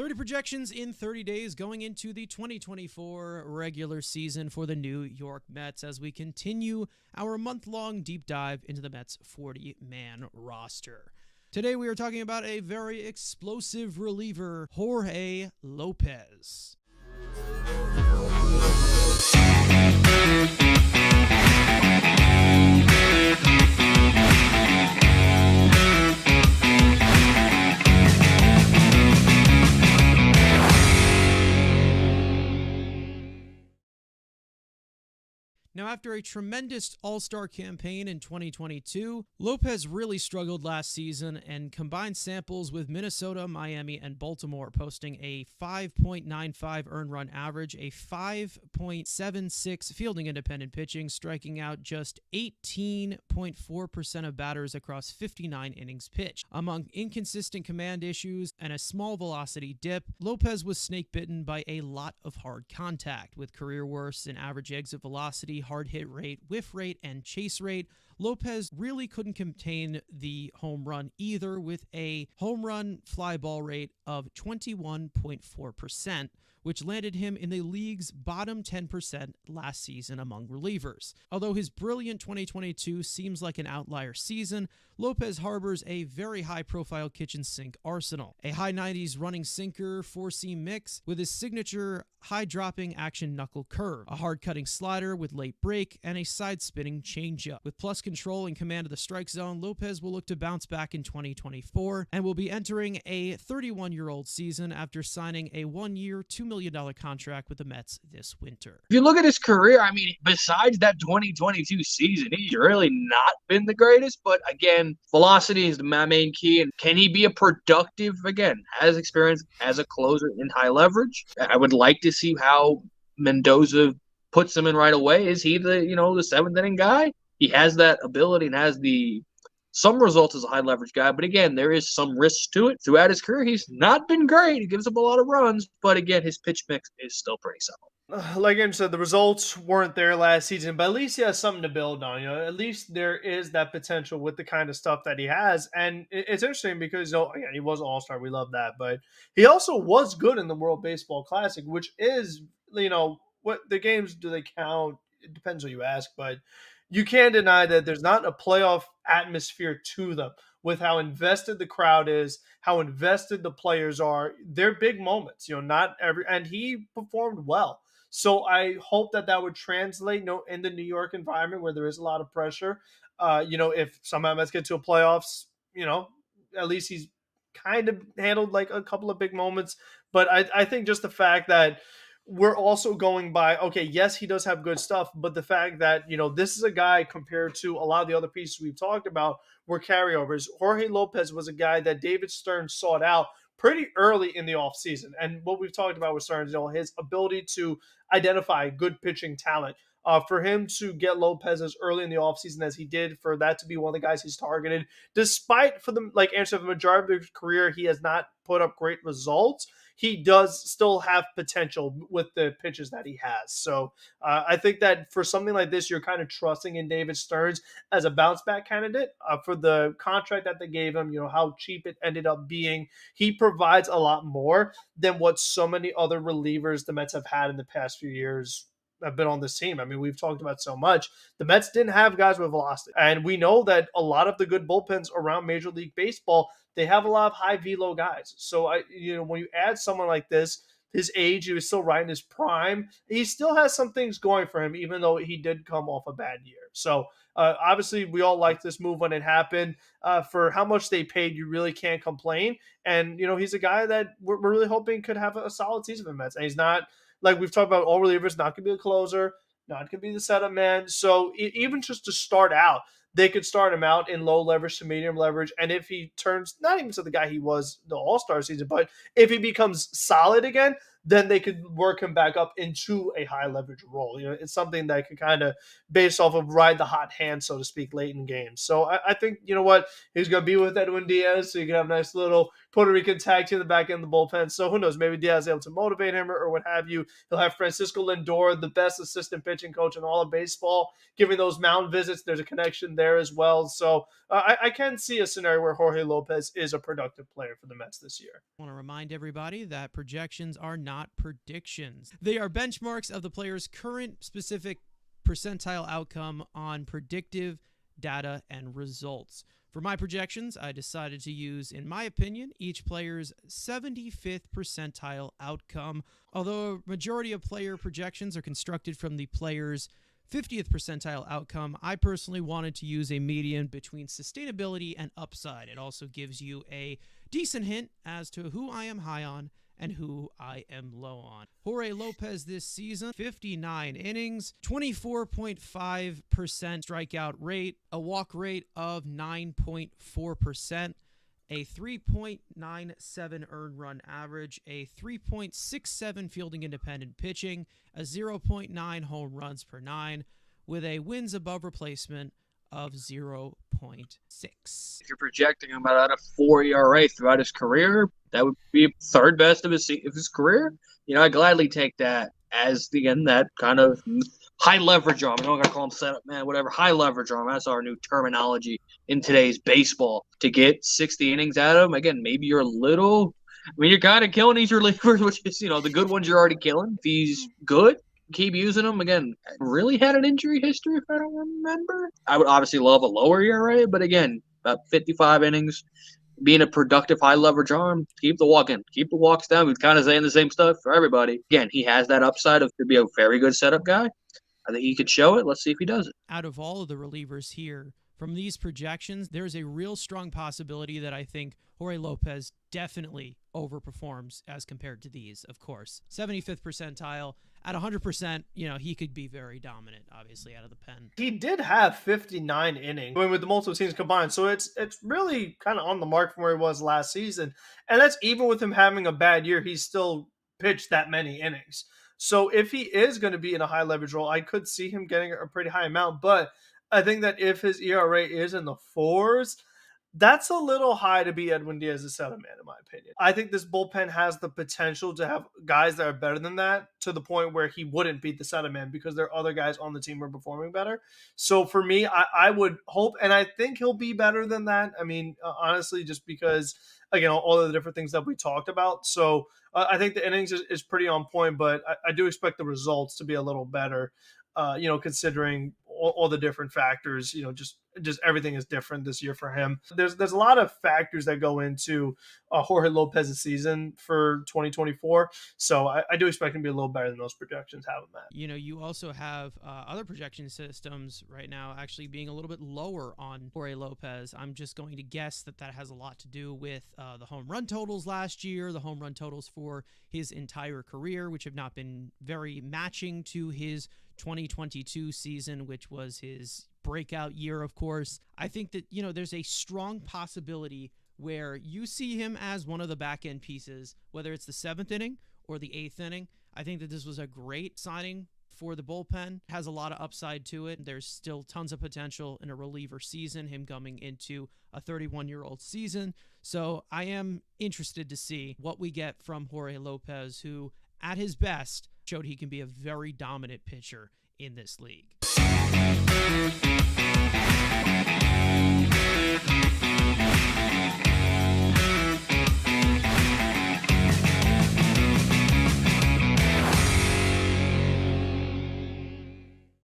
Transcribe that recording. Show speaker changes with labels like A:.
A: 30 projections in 30 days going into the 2024 regular season for the New York Mets as we continue our month-long deep dive into the Mets 40-man roster. Today we are talking about a very explosive reliever, Jorge Lopez. Now, after a tremendous all-star campaign in 2022, Lopez really struggled last season and combined samples with Minnesota, Miami, and Baltimore, posting a 5.95 earned run average, a 5.76 fielding independent pitching, striking out just 18.4% of batters across 59 innings pitched. Among inconsistent command issues and a small velocity dip, Lopez was snake-bitten by a lot of hard contact, with career worst in average exit velocity, hard hit rate, whiff rate, and chase rate. Lopez really couldn't contain the home run either, with a home run fly ball rate of 21.4%, which landed him in the league's bottom 10% last season among relievers. Although his brilliant 2022 seems like an outlier season, Lopez harbors a very high-profile kitchen sink arsenal. A high 90s running sinker, four-seam mix with his signature high-dropping action knuckle curve, a hard-cutting slider with late break, and a side-spinning changeup. With plus control and command of the strike zone, Lopez will look to bounce back in 2024 and will be entering a 31-year-old season after signing a one-year, $2 million contract with the Mets this winter.
B: If you look at his career, I mean, besides that 2022 season, he's really not been the greatest, but again, velocity is the main key. And can he be a productive, again, has experience as a closer in high leverage? I would like to see how Mendoza puts him in right away. Is he the seventh inning guy? He has that ability and has some results as a high leverage guy, but again, there is some risk to it. Throughout his career, he's not been great. He gives up a lot of runs, but again, his pitch mix is still pretty solid.
C: Like I said, the results weren't there last season, but at least he has something to build on. At least there is that potential with the kind of stuff that he has. And it's interesting because, again, he was an all-star. We love that. But he also was good in the World Baseball Classic, which is, what the games, do they count? It depends who you ask, but you can't deny that there's not a playoff atmosphere to them with how invested the crowd is, how invested the players are. They're big moments, and he performed well. So I hope that would translate, in the New York environment where there is a lot of pressure. If somehow Mets get to a playoffs, at least he's kind of handled like a couple of big moments. But I think just the fact that we're also going by, okay, yes, he does have good stuff, but the fact that, this is a guy compared to a lot of the other pieces we've talked about were carryovers. Jorge Lopez was a guy that David Stern sought out pretty early in the offseason. And what we've talked about with Stern, his ability to identify good pitching talent. For him to get Lopez as early in the offseason as he did, for that to be one of the guys he's targeted, despite for the majority of his career, he has not put up great results. He does still have potential with the pitches that he has. So I think that for something like this, you're kind of trusting in David Stearns as a bounce back candidate for the contract that they gave him, how cheap it ended up being. He provides a lot more than what so many other relievers the Mets have had in the past few years have been on this team. I mean, we've talked about so much. The Mets didn't have guys with velocity. And we know that a lot of the good bullpens around Major League Baseball, they have a lot of high velo guys. So when you add someone like this, his age, he was still right in his prime. He still has some things going for him, even though he did come off a bad year. So obviously we all liked this move when it happened. For how much they paid, you really can't complain. And, he's a guy that we're really hoping could have a solid season for the Mets. And he's not, like we've talked about, all relievers, not going to be a closer, not going to be the setup man. So even just to start out, they could start him out in low leverage to medium leverage. And if he turns, not even to the guy he was the all-star season, but if he becomes solid again, then they could work him back up into a high leverage role. It's something that could kind of, based off of ride the hot hand, so to speak, late in games. So I think, you know what, he's going to be with Edwin Diaz, so you can have a nice little Puerto Rican tag team in the back end of the bullpen. So who knows, maybe Diaz is able to motivate him or what have you. He'll have Francisco Lindor, the best assistant pitching coach in all of baseball, giving those mound visits. There's a connection there as well. So I can see a scenario where Jorge Lopez is a productive player for the Mets this year.
A: I want to remind everybody that projections are not predictions. They are benchmarks of the player's current specific percentile outcome on predictive data and results. For my projections, I decided to use, in my opinion, each player's 75th percentile outcome. Although a majority of player projections are constructed from the player's 50th percentile outcome, I personally wanted to use a median between sustainability and upside. It also gives you a decent hint as to who I am high on and who I am low on. Jorge Lopez this season, 59 innings, 24.5% strikeout rate, a walk rate of 9.4%, a 3.97 earned run average, a 3.67 fielding independent pitching, a 0.9 home runs per 9, with a wins above replacement of 0.6.
B: If you're projecting him at a 4 ERA throughout his career, that would be third best of his career. I gladly take that as that kind of high leverage arm. I'm not gonna call him setup man, whatever. High leverage arm. That's our new terminology in today's baseball. To get 60 innings out of him, again, maybe you're a little. You're kind of killing these relievers, which is the good ones you're already killing. If he's good, keep using him. Again, really had an injury history, if I don't remember. I would obviously love a lower ERA, but again, about 55 innings, being a productive high leverage arm, keep the walks down. We're kind of saying the same stuff for everybody. Again, he has that upside of to be a very good setup guy. I think he could show it. Let's see if he does it.
A: Out of all of the relievers here, from these projections, there's a real strong possibility that I think Jorge Lopez definitely overperforms as compared to these, of course. 75th percentile. At 100%, he could be very dominant, obviously, out of the pen.
C: He did have 59 innings with the multiple teams combined, so it's really kind of on the mark from where he was last season. And that's even with him having a bad year, he's still pitched that many innings. So if he is going to be in a high leverage role, I could see him getting a pretty high amount. But I think that if his ERA is in the 4s, that's a little high to be Edwin Diaz's setup man, in my opinion. I think this bullpen has the potential to have guys that are better than that, to the point where he wouldn't beat the setup man because there are other guys on the team who are performing better. So for me, I would hope, and I think he'll be better than that. Honestly, just because, again, all of the different things that we talked about. So I think the innings is pretty on point, but I do expect the results to be a little better, considering all the different factors. Just everything is different this year for him. There's a lot of factors that go into Jorge Lopez's season for 2024. So I do expect him to be a little better than those projections have him at.
A: You also have other projection systems right now actually being a little bit lower on Jorge Lopez. I'm just going to guess that has a lot to do with the home run totals last year, the home run totals for his entire career, which have not been very matching to his 2022 season, which was his breakout year, of course. I think that, there's a strong possibility where you see him as one of the back end pieces, whether it's the 7th inning or the 8th inning. I think that this was a great signing for the bullpen. It has a lot of upside to it. There's still tons of potential in a reliever season, him coming into a 31-year-old season. So I am interested to see what we get from Jorge Lopez, who at his best showed he can be a very dominant pitcher in this league.